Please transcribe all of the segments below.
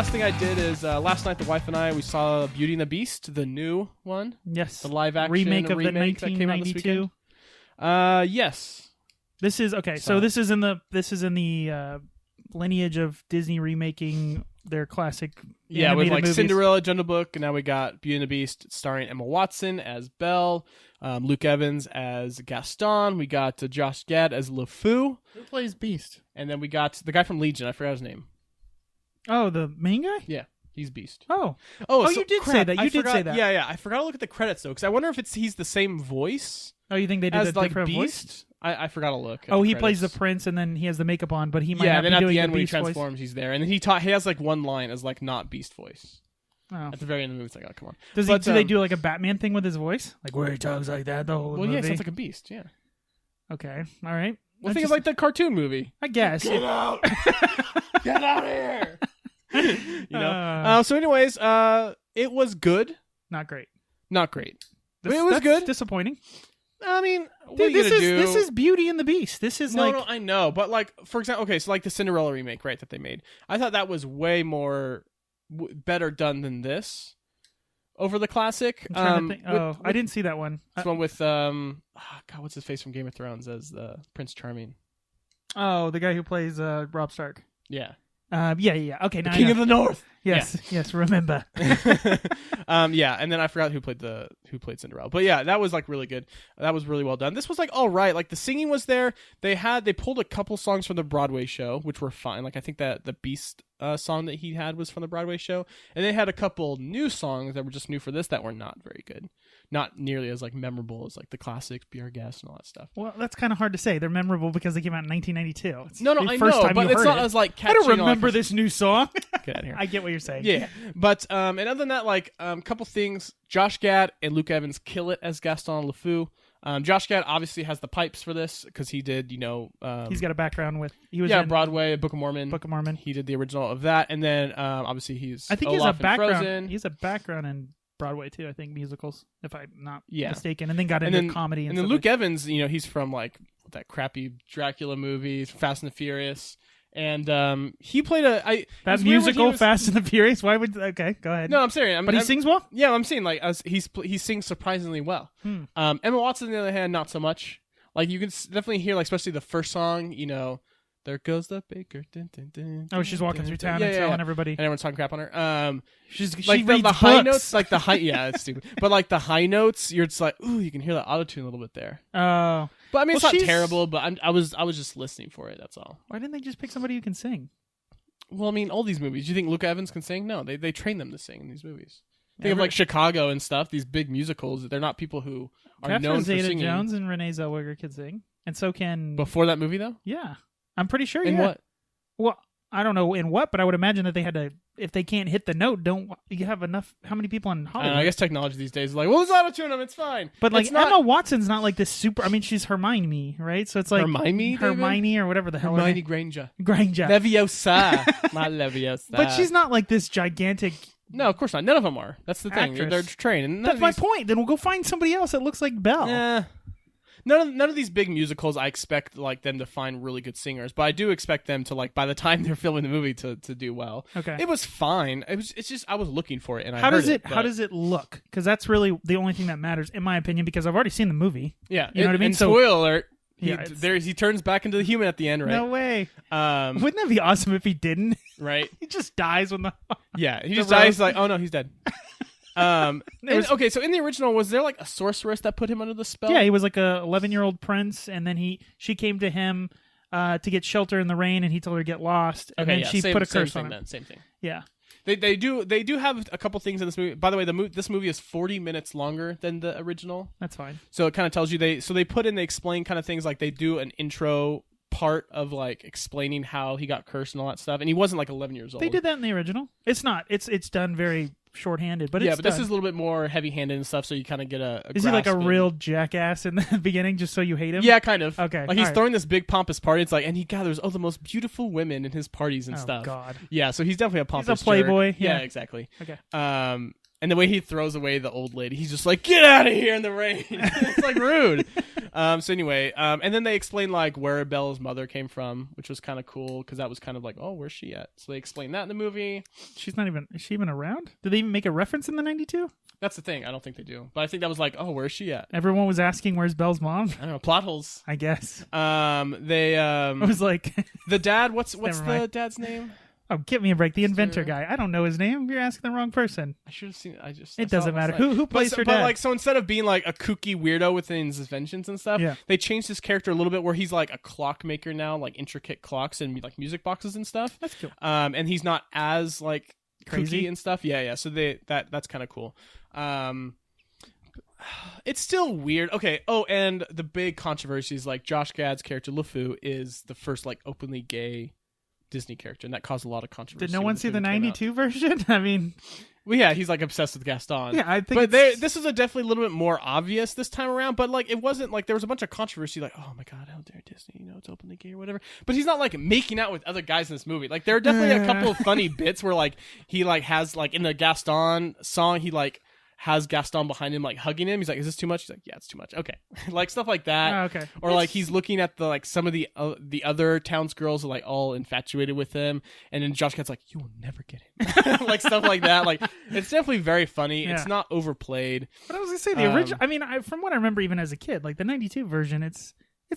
last thing I did is last night the wife and I we saw Beauty and the Beast, the new one. Yes, the live action remake of the that came out this 1992. Yes. This is okay. So this is in the lineage of Disney remaking their classic. Yeah, with like movies. Cinderella, Jungle Book, and now we got Beauty and the Beast starring Emma Watson as Belle, Luke Evans as Gaston. We got Josh Gad as LeFou. Who plays Beast? And then we got the guy from Legion. I forgot his name. Oh, the main guy? Yeah, he's Beast. Oh, so, you did say that. You did say that. Yeah. I forgot to look at the credits though, because I wonder if he's the same voice. Oh, you think they did as a like different Beast? voice? I forgot to look. Oh, the he credits. plays the prince, and then he has the makeup on, but he might yeah. not Then be at doing the end when he Beast voice. transforms, he's there, and then he has like one line as like not Beast voice. Oh. At the very end of the movie, it's like, oh come on. Do they do like a Batman thing with his voice, like where he talks like that the whole movie? Well, yeah, it sounds like a beast. Yeah. Okay, all right. Well, think of like the cartoon movie. I guess. Get out! Get out of here! You know. So, anyways, it was good. Not great. Not great. But it was good. Disappointing. I mean, what Dude, are you gonna do? This is Beauty and the Beast. This is no, I know, but like for example, okay, so like the Cinderella remake, right, that they made. I thought that was way more better done than this over the classic. I didn't see that one. This one with God, what's his face from Game of Thrones as the Prince Charming? Oh, the guy who plays Robb Stark. Yeah. Yeah. Okay, now King of the North. Yes. Remember. Yeah, and then I forgot who played Cinderella, but yeah, that was like really good. That was really well done. This was like all right. Like the singing was there. They pulled a couple songs from the Broadway show, which were fine. Like I think that the Beast song that he had was from the Broadway show, and they had a couple new songs that were just new for this that were not very good, not nearly as like memorable as like the classics, Be Our Guest, and all that stuff. Well, that's kind of hard to say. They're memorable because they came out in 1992. It's no, the I first know, time but you it's heard not it. as like catchy. I don't and all remember that this new song. Get out of here. I get what you're saying. Yeah, but and other than that, like a couple things. Josh Gad and Luke Evans kill it as Gaston LeFou. Josh Gad obviously has the pipes for this because he did, he's got a background with in Broadway, Book of Mormon. He did the original of that, and then obviously I think Olaf he has a background. Frozen. He has a background in Broadway too. I think musicals, if I'm not Yeah. mistaken, and then got into comedy. And then Luke Evans, he's from like that crappy Dracula movie, Fast and the Furious. And he played that musical Fast and the Furious. Why would go ahead? No, I'm serious. But he sings well. Yeah, I'm saying like he sings surprisingly well. Emma Watson on the other hand, not so much. Like you can definitely hear, like especially the first song. There goes the baker. Dun, dun, dun, Oh, she's walking through town and telling everybody. And everyone's talking crap on her. She like reads the high books. notes, like the high. Yeah, it's stupid. But like the high notes, you're just like, ooh, you can hear the autotune a little bit there. Oh, but I mean, it's not terrible. But I was just listening for it. That's all. Why didn't they just pick somebody who can sing? Well, I mean, all these movies. Do you think Luke Evans can sing? No, they train them to sing in these movies. Think of like Chicago and stuff. These big musicals. They're not people who are known for singing. Zeta-Jones and Renee Zellweger can sing, and so can before that movie though. Yeah, I'm pretty sure. In what? Well, I don't know in what, but I would imagine that they had to. If they can't hit the note, don't you have enough? How many people in Hollywood? I guess technology these days is like, well, let's auto-tune them. It's fine. But like Emma Watson's not like this super. I mean, she's Hermione, right? So it's like Hermione or whatever the hell. Hermione Granger. Leviosa, not Leviosa. But she's not like this gigantic. No, of course not. None of them are. That's the thing. They're trained. And that's my point. Then we'll go find somebody else that looks like Belle. Yeah. None of these big musicals I expect like them to find really good singers, but I do expect them to like by the time they're filming the movie to do well. Okay. It was fine. It's just I was looking for it and how does it look? Because that's really the only thing that matters in my opinion. Because I've already seen the movie. Yeah, you know what I mean. And spoiler alert. Yeah, he turns back into the human at the end, right? No way. Wouldn't that be awesome if he didn't? Right. He just dies when he just dies like, oh no, he's dead. Okay, so in the original, was there like a sorceress that put him under the spell? Yeah, he was like a 11-year-old prince, and then she came to him to get shelter in the rain, and he told her to get lost, and then she put a curse on him. Same thing. Yeah. They do have a couple things in this movie. By the way, this movie is 40 minutes longer than the original. That's fine. So it kind of tells you they explain kind of things like they do an intro part of like explaining how he got cursed and all that stuff, and he wasn't like 11 years old. They did that in the original. It's not. It's done very shorthanded, but this is a little bit more heavy-handed and stuff, so you kind of get a is he like a real jackass in the beginning just so you hate him? Yeah, kind of. Okay, like he's throwing this big pompous party. It's like, and he gathers the most beautiful women in his parties and stuff. God. Yeah, so he's definitely a pompous. He's a playboy. Jerk. Yeah, exactly. Okay. And the way he throws away the old lady, he's just like, get out of here in the rain. It's like rude. So anyway, and then they explain like where Bella's mother came from, which was kind of cool because that was kind of like, oh, where's she at? So they explain that in the movie. Is she even around? Did they even make a reference in the 92? That's the thing. I don't think they do. But I think that was like, oh, where's she at? Everyone was asking where's Belle's mom? I don't know. Plot holes. I guess. I was like the dad, what's the dad's name? Oh, give me a break. The inventor guy. I don't know his name. You're asking the wrong person. I should have seen it. It doesn't matter. Who plays her dad? But like, so instead of being like a kooky weirdo within his inventions and stuff, they changed his character a little bit where he's like a clockmaker now, like intricate clocks and like music boxes and stuff. That's cool. And he's not as like crazy kooky and stuff. Yeah. So that's kind of cool. It's still weird. Okay. Oh, and the big controversy is like Josh Gad's character LeFou is the first like openly gay Disney character, and that caused a lot of controversy. Did no one see the 92 version? I mean, well, yeah, he's like obsessed with Gaston. Yeah, I think. But this is definitely a little bit more obvious this time around. But like, it wasn't like there was a bunch of controversy, like, oh my god, how dare Disney? You know, it's openly gay or whatever. But he's not like making out with other guys in this movie. Like, there are definitely a couple of funny bits where like he like has like in the Gaston song, he like has Gaston behind him, like hugging him. He's like, "Is this too much?" He's like, "Yeah, it's too much." Okay, like stuff like that. Oh, okay. Or like he's looking at the like some of the other townsgirls are like all infatuated with him, and then Josh Gad's like, "You will never get him," like stuff like that. Like it's definitely very funny. Yeah. It's not overplayed. But I was gonna say the original. I mean, from what I remember, even as a kid, like the '92 version, it's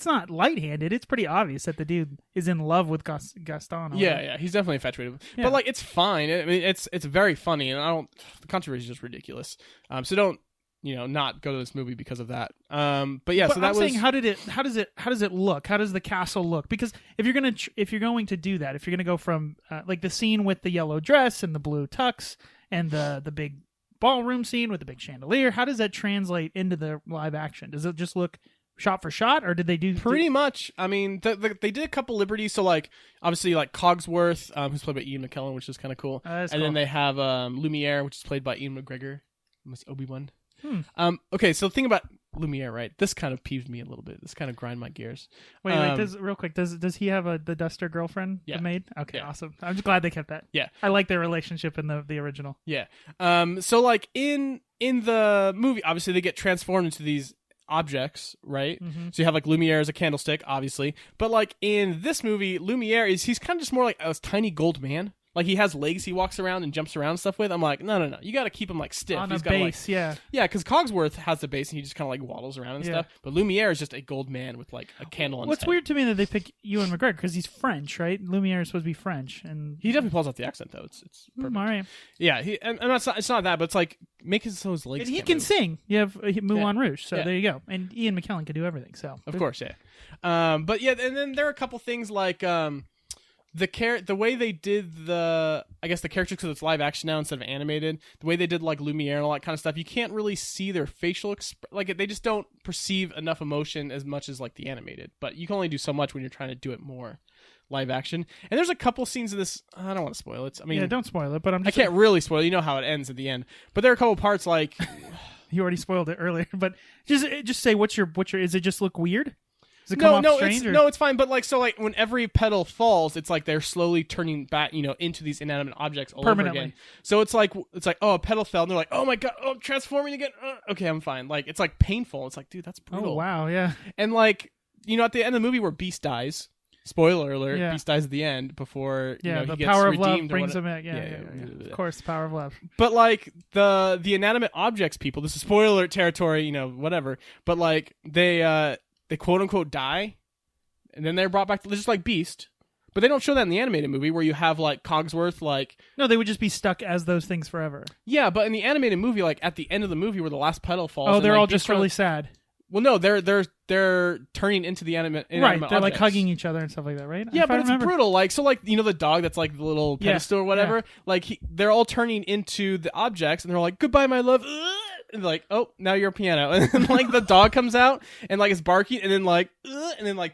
not light-handed. It's pretty obvious that the dude is in love with Gaston. Yeah, he's definitely infatuated. Yeah. But like, it's fine. I mean, it's very funny, and the controversy is just ridiculous. So don't not go to this movie because of that. But yeah, so that was saying, how does it look? How does the castle look? Because if you're going to do that, if you're gonna go from like the scene with the yellow dress and the blue tux and the big ballroom scene with the big chandelier, how does that translate into the live action? Does it just look shot for shot, or did they do pretty much? I mean, they did a couple liberties. So like, obviously, like Cogsworth, who's played by Ian McKellen, which is kind of cool. And then they have Lumiere, which is played by Ian McGregor, Obi-Wan. Okay, so the thing about Lumiere, right? This kind of peeved me a little bit. This kind of grind my gears. Wait, real quick. Does he have the Duster girlfriend? Yeah. The maid? Okay, yeah. Awesome. I'm just glad they kept that. Yeah, I like their relationship in the original. Yeah. So like in the movie, obviously they get transformed into these objects, right? Mm-hmm. So you have like Lumiere as a candlestick, obviously, but like in this movie, Lumiere he's kind of just more like a tiny gold man. Like he has legs he walks around and jumps around and stuff with. I'm like, no, you got to keep him like stiff. On he's a got base, like, yeah, because Cogsworth has the base and he just kind of like waddles around and stuff. But Lumiere is just a gold man with like a candle. What's weird to me that they pick Ewan McGregor because he's French, right? Lumiere is supposed to be French, and he definitely pulls out the accent though. It's perfect. All right. Yeah, and it's not that, but it's like making so his legs. And he can move. Sing. You have Moulin Rouge, so there you go. And Ian McKellen can do everything. So of course, yeah. But yeah, and then there are a couple things like the way they did the characters, because it's live action now instead of animated, the way they did like Lumiere and all that kind of stuff, you can't really see their facial like they just don't perceive enough emotion as much as like the animated. But you can only do so much when you're trying to do it more live action. And there's a couple scenes of this. I don't want to spoil it. I mean, don't spoil it. But I can't really spoil it. You know how it ends at the end. But there are a couple parts like you already spoiled it earlier. But just say what's your. Is it just look weird? It's fine. But like, so like when every petal falls, it's like they're slowly turning back, into these inanimate objects all over again. So it's like, oh, a petal fell, and they're like, oh my god, oh, I'm transforming again. Okay, I'm fine. Like it's like painful. It's like, dude, that's brutal. Oh wow, yeah. And like, at the end of the movie where Beast dies. Spoiler alert: Beast dies at the end before he the gets power redeemed. Of love brings him back. Yeah. Of course, the power of love. But like the inanimate objects people, this is spoiler alert territory, whatever. But like they quote unquote die, and then they're brought back to just like Beast. But they don't show that in the animated movie where you have like Cogsworth No, they would just be stuck as those things forever. Yeah, but in the animated movie, like at the end of the movie where the last petal falls, they're all just really sad. Well, no, they're turning into the inanimate right, they're objects. like hugging each other and stuff like that, right? Yeah, but it's brutal. Like, so like, the dog that's like the little pedestal or whatever, like they're all turning into the objects and they're like, goodbye, my love. And like, oh, now you're a piano. And then like the dog comes out and like it's barking and then like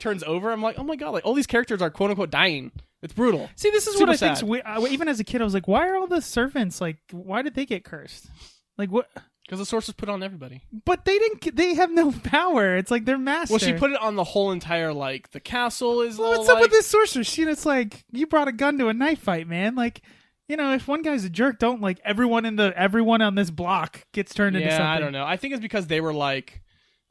turns over. I'm like, oh my god, like all these characters are quote unquote dying. It's brutal. See, this is what I think. Even as a kid, I was like, why are all the servants like? Why did they get cursed? Like what? Because the source was put on everybody. But they didn't. They have no power. It's like their master. Well, she put it on the whole entire like the castle is. Well, what's up with this sorceress? It's like you brought a gun to a knife fight, man. Like. If one guy's a jerk, don't like everyone on this block gets turned into something. Yeah, I don't know. I think it's because they were like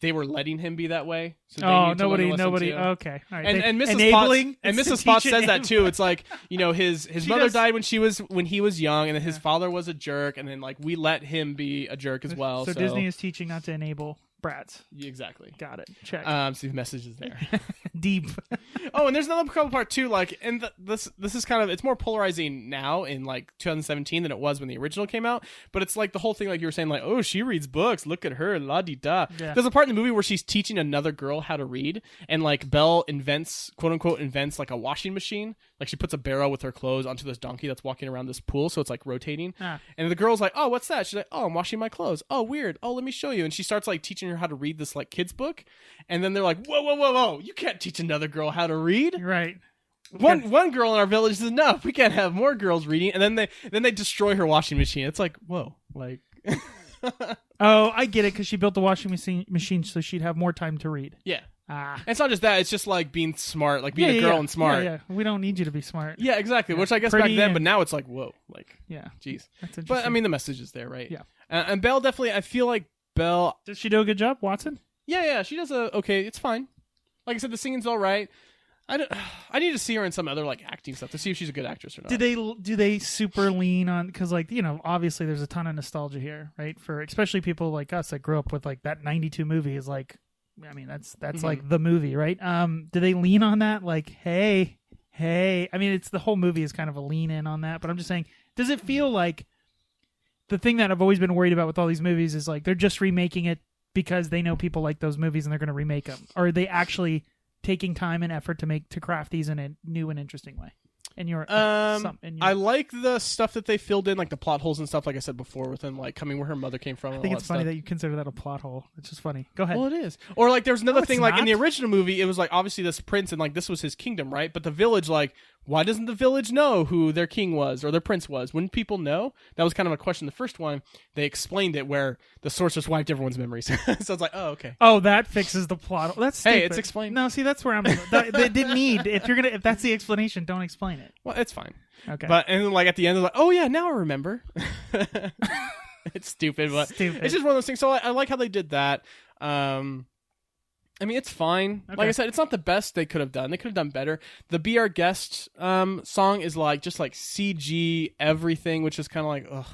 they were letting him be that way. So they Oh, needed to learn a lesson nobody. too. Okay, all right. And Mrs. enabling Potts, and it's Mrs. to Potts teach says that enabling. too. It's like, you know, his mother does- died when he was young, and then his father was a jerk, and then like we let him be a jerk as well. So Disney is teaching not to enable brats. Yeah, exactly. Got it. Check. So the message is there. Deep. Oh, and there's another couple part too. Like, and this is kind of, it's more polarizing now in like 2017 than it was when the original came out. But it's like the whole thing, like you were saying, like, oh, she reads books. Look at her, la di da. Yeah. There's a part in the movie where she's teaching another girl how to read, and like Belle invents, quote unquote, invents like a washing machine. Like she puts a barrel with her clothes onto this donkey that's walking around this pool, so it's like rotating. Ah. And the girl's like, oh, what's that? She's like, oh, I'm washing my clothes. Oh, weird. Oh, let me show you. And she starts like teaching her how to read this like kid's book. And then they're like, whoa. You can't teach another girl how to read. Right. One girl in our village is enough. We can't have more girls reading. And then they destroy her washing machine. It's like, whoa. Like Oh, I get it, because she built the washing machine so she'd have more time to read. yeah. Ah. And it's not just that, it's just like being smart, like being a girl and smart. Yeah. We don't need you to be smart. Yeah, exactly. Yeah. Which I guess Pretty back then, and- but now it's like, whoa, like, Yeah. jeez. That's interesting. But I mean, the message is there, right? Yeah. And Belle definitely, I feel like Belle, does she do a good job, Watson? yeah, she does okay. It's fine. Like I said, the singing's all right. I need to see her in some other like acting stuff to see if she's a good actress or not. Do they super lean on, because like, you know, obviously there's a ton of nostalgia here, right? For especially people like us that grew up with like that 92 movie is like, I mean, that's like the movie, right? Do they lean on that? Like, hey, I mean, it's the whole movie is kind of a lean in on that, but I'm just saying, does it feel like the thing that I've always been worried about with all these movies is like they're just remaking it because they know people like those movies and they're going to remake them? Or are they actually taking time and effort to craft these in a new and interesting way? And I like the stuff that they filled in, like the plot holes and stuff. Like I said before, with him like coming where her mother came from. I think it's funny that you consider that a plot hole. It's just funny. Go ahead. Well, it is. Or like there's another No, thing, it's like in the not. original movie, it was like obviously this prince and like this was his kingdom, right? But the village, like, why doesn't the village know who their king was or their prince was? Wouldn't people know? That was kind of a question. The first one, they explained it where the sorceress wiped everyone's memories. So it's like, oh, okay. Oh, that fixes the plot. That's stupid. Hey, it's explained. No, see, that's where I'm. They didn't need. If that's the explanation, don't explain it. Well, it's fine. Okay. But and then, like at the end, they're like, oh yeah, now I remember. It's stupid, but Stupid. it's just one of those things. So I like how they did that. I mean, it's fine. Okay. Like I said, it's not the best they could have done. They could have done better. The Be Our Guest song is like just like CG everything, which is kind of like ugh.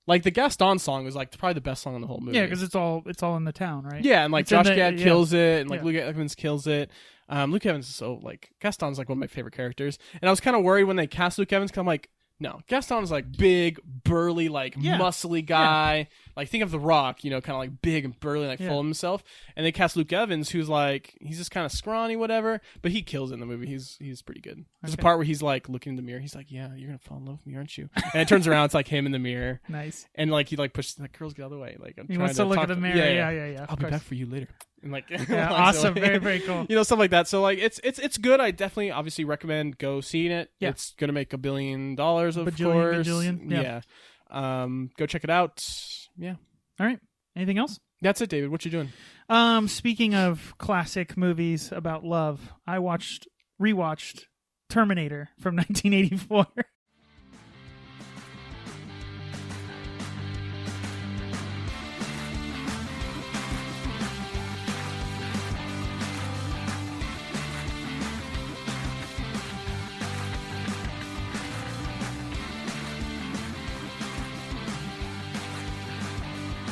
Like the Gaston song is like probably the best song in the whole movie. Yeah, because it's all in the town, right? Yeah, and like It's in Josh the- Gad yeah. kills it, and like Yeah. Luke Evans kills it. Luke Evans is so like Gaston's like one of my favorite characters, and I was kind of worried when they cast Luke Evans because I'm like, no, Gaston is like big, burly, like Yeah. muscly guy. Like think of The Rock, you know, kind of like big and burly, like Yeah. full of himself. And they cast Luke Evans, who's like he's just kind of scrawny, whatever, but he kills it in the movie. He's pretty good. There's Okay. a part where he's like looking in the mirror. He's like, yeah, you're gonna fall in love with me, aren't you? And it turns around, it's like him in the mirror, Nice. and like he like pushes the girls get out of the way. Like I'm He trying wants to look talk at the mirror. Yeah. I'll be back for you later. And like, Yeah, so, awesome. like, Very, very cool. You know, stuff like that. So like, it's good. I definitely, obviously, recommend go seeing it. Yeah. It's gonna make $1 billion, of Bajillion, course. gajillion, yeah. Go check it out. Yeah, All right. Anything else? that's it, David. What you doing? Speaking of classic movies about love, I rewatched Terminator from 1984.